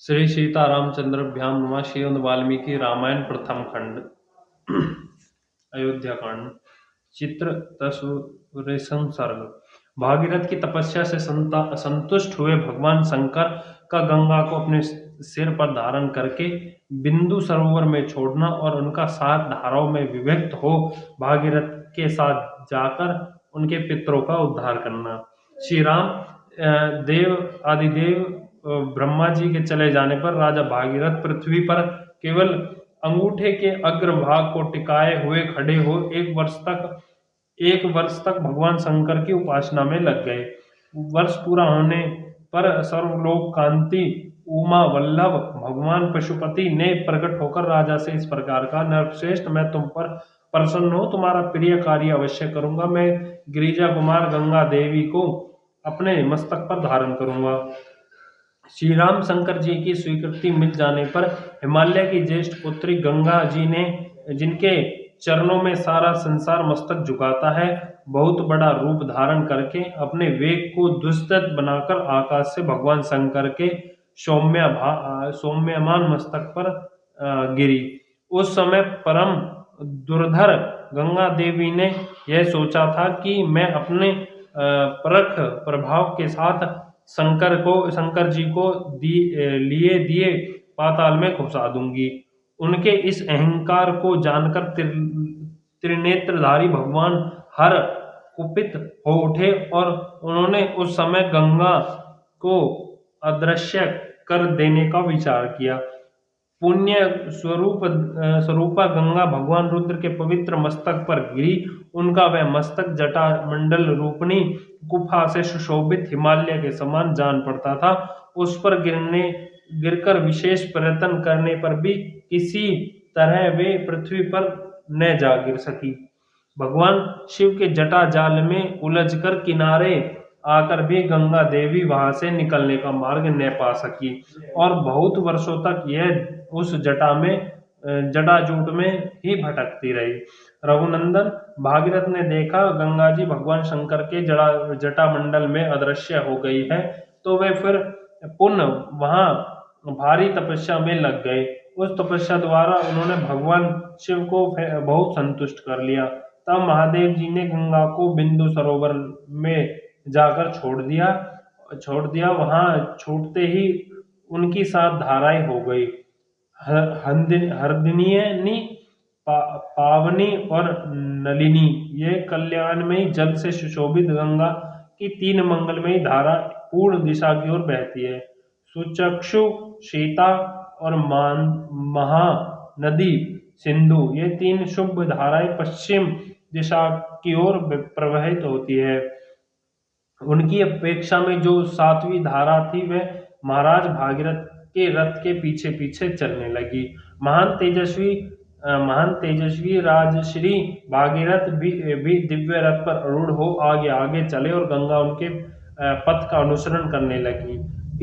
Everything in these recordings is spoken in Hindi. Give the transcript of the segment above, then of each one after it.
श्री सीतारामचंद्राभ्यां नमः। श्रीमद् वाल्मीकि रामायण प्रथम खंड अयोध्या कांड। चित्र तस्वीरें सर्ग। भागीरथ की तपस्या से संतुष्ट हुए भगवान शंकर का गंगा को अपने सिर पर धारण करके बिंदु सरोवर में छोड़ना और उनका 7 धाराओं में विभक्त हो भागीरथ के साथ जाकर उनके पितरों का उद्धार करना। श्री राम देव आदिदेव ब्रह्मा जी के चले जाने पर राजा भागीरथ पृथ्वी पर केवल अंगूठे के अग्रभाग को टिकाए हुए खड़े हो 1 वर्ष तक भगवान शंकर की उपासना में लग गए। वर्ष पूरा होने पर सर्वलोक कांति उमा वल्लभ भगवान पशुपति ने प्रकट होकर राजा से इस प्रकार का, नरश्रेष्ठ, मैं तुम पर प्रसन्न हूँ, तुम्हारा प्रिय कार्य अवश्य करूंगा। मैं गिरिजा कुमार गंगा देवी को अपने मस्तक पर धारण करूंगा। श्री राम शंकर जी की स्वीकृति मिल जाने पर हिमालय की ज्येष्ठ पुत्री गंगा जी ने, जिनके चरणों में सारा संसार मस्तक झुकाता है, बहुत बड़ा रूप धारण करके अपने वेग को दुस्तत बनाकर आकाश से भगवान शंकर के सौम्यमान मस्तक पर गिरी। उस समय परम दुर्धर गंगा देवी ने यह सोचा था कि मैं अपने परख प्रभाव के साथ शंकर जी को लिए दिए पाताल में घुसा दूंगी। उनके इस अहंकार को जानकर त्रिनेत्रधारी भगवान हर कुपित हो उठे और उन्होंने उस समय गंगा को अदृश्य कर देने का विचार किया। पुण्य स्वरूपा गंगा भगवान रुद्र के पवित्र मस्तक पर गिरी। उनका वह मस्तक जटा मंडल रूपणी गुफा से सुशोभित हिमालय के समान जान पड़ता था। उस पर गिरकर विशेष प्रयत्न करने पर भी किसी तरह वे पृथ्वी पर न जा गिर सकी। भगवान शिव के जटा जाल में उलझकर किनारे आकर भी गंगा देवी वहां से निकलने का मार्ग न पा सकी और बहुत वर्षों तक यह उस जटाजूट में ही भटकती रही। रघुनंदन भागीरथ ने देखा गंगा जी भगवान शंकर के जटा मंडल में अदृश्य हो गई है, तो वे फिर पुनः वहां भारी तपस्या में लग गए। उस तपस्या द्वारा उन्होंने भगवान शिव को बहुत संतुष्ट कर लिया। तब महादेव जी ने गंगा को बिंदु सरोवर में जाकर छोड़ दिया। वहां छूटते ही उनकी 7 धाराएं हो गई, हरदिनी, पावनी और नलिनी। ये कल्याणमयी जल से सुशोभित गंगा की 3 मंगलमयी धारा पूर्ण दिशा की ओर बहती है। सुचक्षु, सीता और महानदी सिंधु, ये 3 शुभ धाराएं पश्चिम दिशा की ओर प्रवाहित होती है। उनकी अपेक्षा में जो 7वीं धारा थी वह महाराज भागीरथ के रथ के पीछे पीछे चलने लगी। महान तेजस्वी राजश्री भागीरथ भी दिव्य रथ पर आरूढ़ हो आगे आगे चले और गंगा उनके पथ का अनुसरण करने लगी।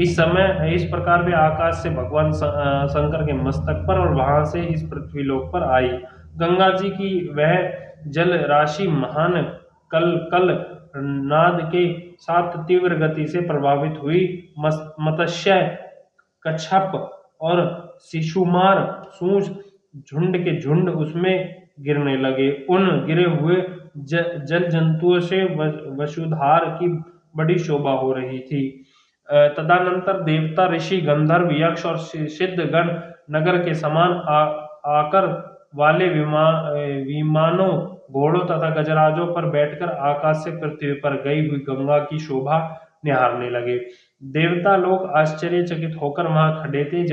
इस प्रकार वे आकाश से भगवान शंकर के मस्तक पर और वहां से इस पृथ्वी लोक पर आई। गंगा जी की वह जल राशि महान कल नाद के साथ तीव्र गति से प्रभावित हुई। मत्स्य, कच्छप और शिशुमार सूंस झुंड के झुंड उसमें गिरने लगे। उन गिरे हुए जल जंतुओं से वसुधार की बड़ी शोभा हो रही थी। तदनंतर देवता, ऋषि, गंधर्व, यक्ष और सिद्धगण नगर के समान आकर वाले विमानों, घोड़ों तथा गजराजों पर बैठकर आकाश से पृथ्वी पर गई हुई गंगा की शोभा निहारने लगे। देवता लोग आश्चर्यचकित होकर वहां खड़े थे।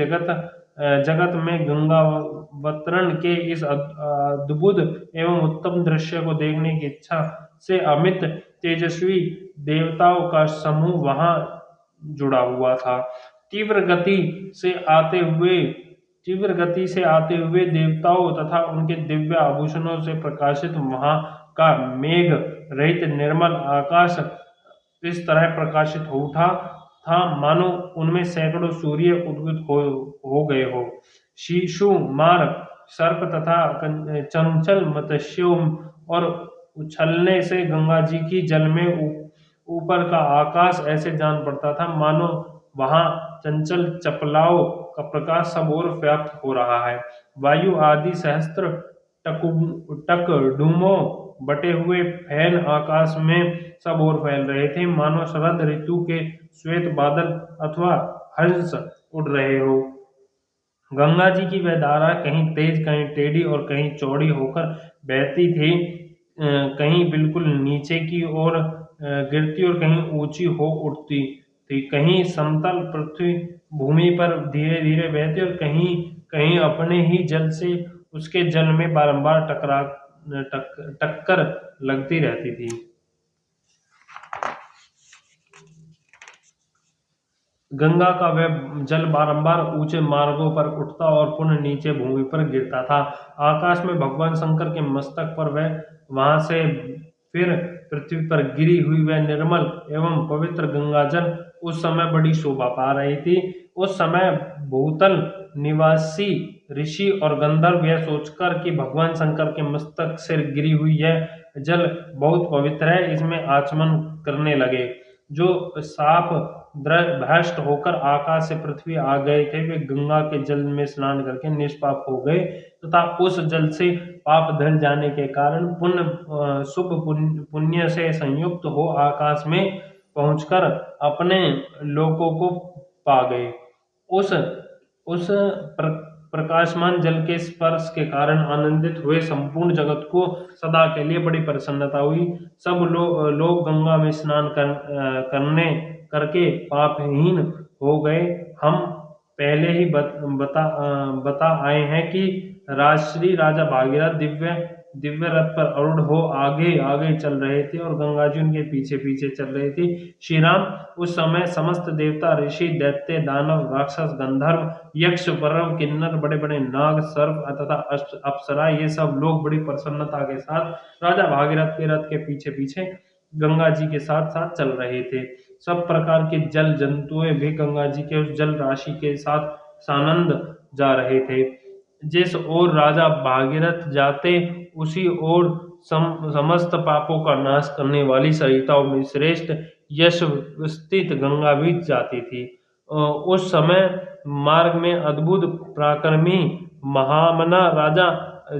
जगत में गंगावतरण के इस अद्भुत एवं उत्तम दृश्य को देखने की इच्छा से अमित तेजस्वी देवताओं का समूह वहां जुड़ा हुआ था। तीव्र गति से आते हुए देवताओं तथा उनके दिव्य आभूषणों से प्रकाशित वहां का मेघ रहित निर्मल आकाश इस तरह प्रकाशित हो उठा था मानो उनमें सैकड़ों सूर्य उद्भूत हो गए हो। शीशु, मार, सर्प तथा चंचल मत्स्यों और उछलने से गंगा जी की जल में ऊपर का आकाश ऐसे जान पड़ता था मानो वहां चंचल चपलाओं का प्रकाश सब ओर व्याप्त हो रहा है। वायु आदि सहस्त्र टकडुमों बटे हुए फैन आकाश में सब ओर फैल रहे थे, मानो शरद ऋतु के श्वेत बादल अथवा हंस उड़ रहे हो। गंगा जी की वह धारा कहीं तेज, कहीं टेढ़ी और कहीं चौड़ी होकर बहती थी, कहीं बिल्कुल नीचे की ओर गिरती और कहीं ऊंची हो उठती थी, कहीं समतल पृथ्वी भूमि पर धीरे धीरे बहती और कहीं कहीं अपने ही जल से उसके जल में बारंबार टक्कर लगती रहती थी। गंगा का वह जल बारंबार ऊंचे मार्गों पर उठता और पुनः नीचे भूमि पर गिरता था। आकाश में भगवान शंकर के मस्तक पर वह वहां से फिर पृथ्वी पर गिरी हुई वह निर्मल एवं पवित्र गंगा जल उस समय बड़ी शोभा पा रही थी। उस समय भूतल निवासी ऋषि और गंधर्व यह सोचकर कि भगवान शंकर के मस्तक से गिरी हुई यह जल बहुत पवित्र है, इसमें आचमन करने लगे। जो साप भ्रष्ट होकर आकाश से पृथ्वी आ गए थे, वे गंगा के जल में स्नान करके निष्पाप हो गए तथा उस जल से पाप धल जाने के कारण शुभ पुण्य से संयुक्त हो आकाश में पहुंचकर अपने लोकों को पा गए। उस प्रकाशमान जल के स्पर्श के कारण आनंदित हुए संपूर्ण जगत को सदा के लिए बड़ी प्रसन्नता हुई। सब लोग गंगा में स्नान करने करके पापहीन हो गए। हम पहले ही बता आए हैं कि राजश्री राजा भागीरथ दिव्य रथ पर आरूढ़ हो आगे आगे चल रहे थे और गंगा जी उनके पीछे पीछे चल रही थी। श्री राम उस समय समस्त देवता, ऋषि, दैत्य, दानव, राक्षस, गंधर्व, यक्ष, वरुण, किन्नर, बड़े बड़े नाग, सर्प तथा अप्सरा, ये सब लोग बड़ी प्रसन्नता के साथ राजा भागीरथ के रथ के पीछे पीछे गंगा जी के साथ साथ चल रहे थे। सब प्रकार के जल जंतुएं भी गंगा जी के उस जल राशि के साथ सानंद जा रहे थे। जिस ओर राजा भागीरथ जाते उसी ओर समस्त पापों का नाश करने वाली सरिताओं में श्रेष्ठ यश स्थित गंगा भी जाती थी। उस समय मार्ग में अद्भुत पराक्रमी महामना राजा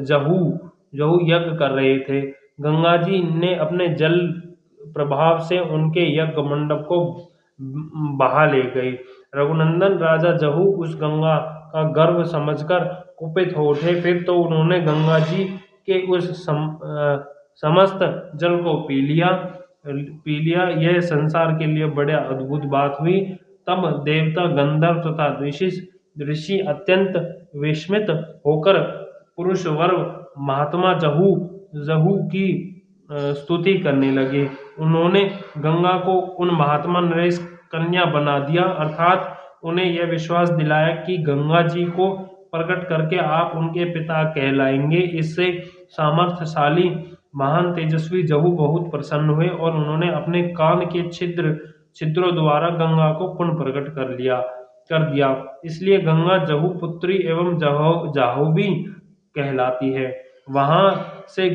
जहू जहू यज्ञ कर रहे थे। गंगा जी ने अपने जल प्रभाव से उनके यज्ञ मंडप को बहा ले गई। रघुनंदन राजा जहू उस गंगा का गर्व समझकर कुपित हो उठे। फिर तो उन्होंने गंगा जी के उस समस्त जल को पी लिया। यह संसार के लिए बड़ा अद्भुत बात हुई। तब देवता, गंधर्व तथा ऋषि अत्यंत विस्मित होकर पुरुष वर्ग महात्मा जहू की स्तुति करने लगे। उन्होंने गंगा को उन महात्मा नरेश कन्या बना दिया, अर्थात उन्हें यह विश्वास दिलाया कि गंगा जी को प्रकट करके आप उनके पिता कहलाएंगे। इससे सामर्थ्यशाली महान तेजस्वी जहू बहुत प्रसन्न हुए और उन्होंने अपने कान के छिद्रों द्वारा गंगा को पुनः प्रकट कर दिया। इसलिए गंगा जहू पुत्री एवं जाह्नवी कहलाती है। वहां से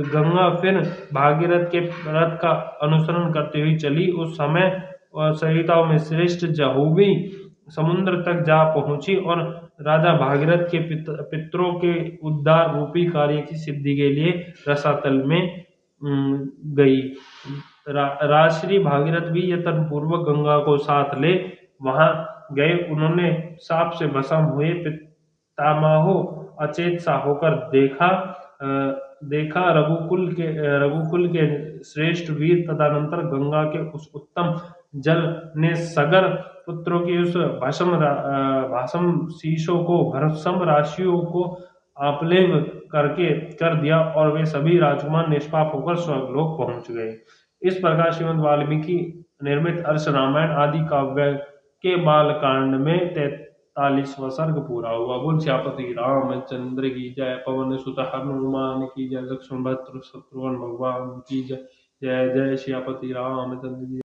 गंगा फिर भागीरथ के रथ का अनुसरण करते हुए चली। उस समय सरिताओं में श्रेष्ठ जाह्नवी समुद्र तक जा पहुंची और राजा भागीरथ के पितरों के उद्धार रूपी कार्य की सिद्धि के लिए रसातल में गई। राजश्री भागीरथ भी यत्न पूर्वक गंगा को साथ ले वहां गए। उन्होंने साप से भस्म हुए पितामहो अचेत सा होकर देखा रघुकुल के श्रेष्ठ वीर। तदनंतर गंगा के उस उत्तम जल ने सगर पुत्रों की उस भस्म राशियों को आपलेव कर दिया और वे सभी राजकुमार निष्पाप होकर स्वर्गलोक पहुंच गए। इस प्रकार श्रीमद् वाल्मीकि निर्मित अर्ष रामायण आदि काव्य के बालकांड में 43वां सर्ग पूरा हुआ। बोल सियापति रामचंद्र की जय। पवन सुत हनुमान की जय। लक्ष्मण भद्र शत्रुघ्न भगवान की जय। जय जय सियापति रामचंद्र की।